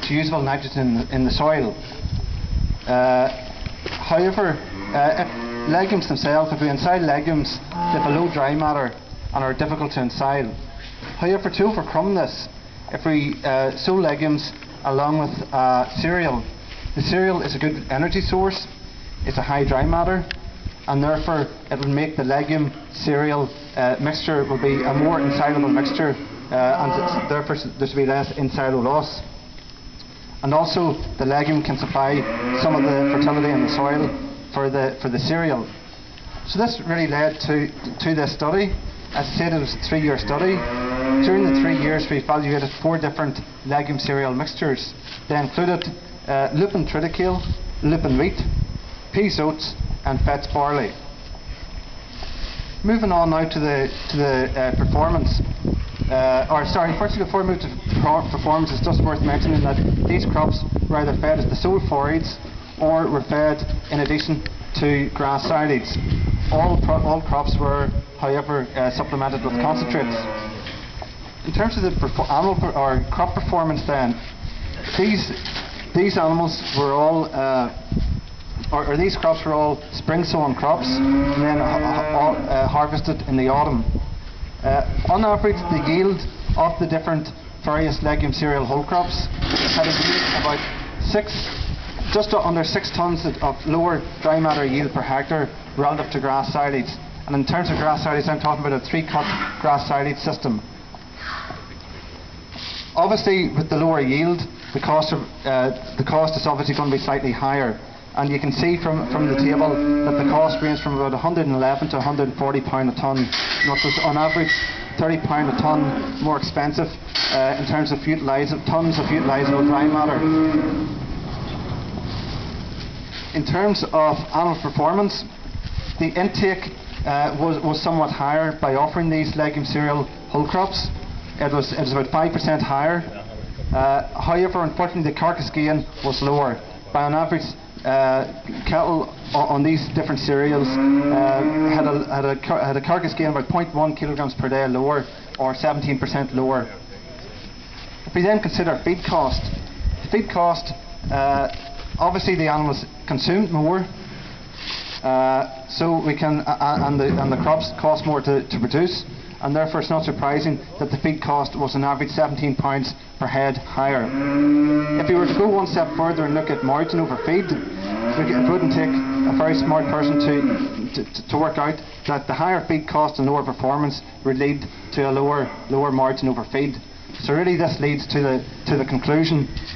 to usable nitrogen in the soil. However, if legumes themselves, if we ensile legumes, they have a low dry matter and are difficult to ensile. However, to overcome this, if we sow legumes along with cereal, the cereal is a good energy source, it's a high dry matter, and therefore it will make the legume cereal mixture will be a more insoluble mixture, and therefore there should be less insoluble loss. And also the legume can supply some of the fertility in the soil for the cereal. So this really led to this study. As I said, it was a 3-year study. During the 3 years we evaluated 4 different legume cereal mixtures. They included lupin triticale, lupin wheat, peas oats and fetch barley. Moving on now to the performance. Firstly, before we move to performance, it's just worth mentioning that these crops were either fed as the sole forage or were fed in addition to grass silage. All crops were, however, supplemented with concentrates. In terms of the animal or crop performance, then, these animals were all, these crops were all spring-sown crops, and then harvested in the autumn. On average, the yield of the different various legume cereal whole crops had a yield about just under 6 tonnes of lower dry matter yield per hectare relative to grass silage. And in terms of grass silage, I'm talking about a 3-cut grass silage system. Obviously, with the lower yield, the cost is obviously going to be slightly higher. And you can see from the table that the cost ranged from about £111 to £140 a tonne, which was on average £30 a tonne more expensive in terms of tonnes of utilisable dry matter. In terms of animal performance, the intake was somewhat higher by offering these legume cereal whole crops. It was about 5% higher. However, unfortunately, the carcass gain was lower. By an average, cattle on these different cereals had a carcass gain about 0.1 kilograms per day lower, or 17% lower. If we then consider feed cost, obviously the animals consumed more, so we can and the crops cost more to produce, and therefore it's not surprising that the feed cost was on average £17 per head higher. If we were to go one step further and look at margin over feed, it wouldn't take a very smart person to work out that the higher feed cost and lower performance would lead to a lower margin over feed. So really this leads to the conclusion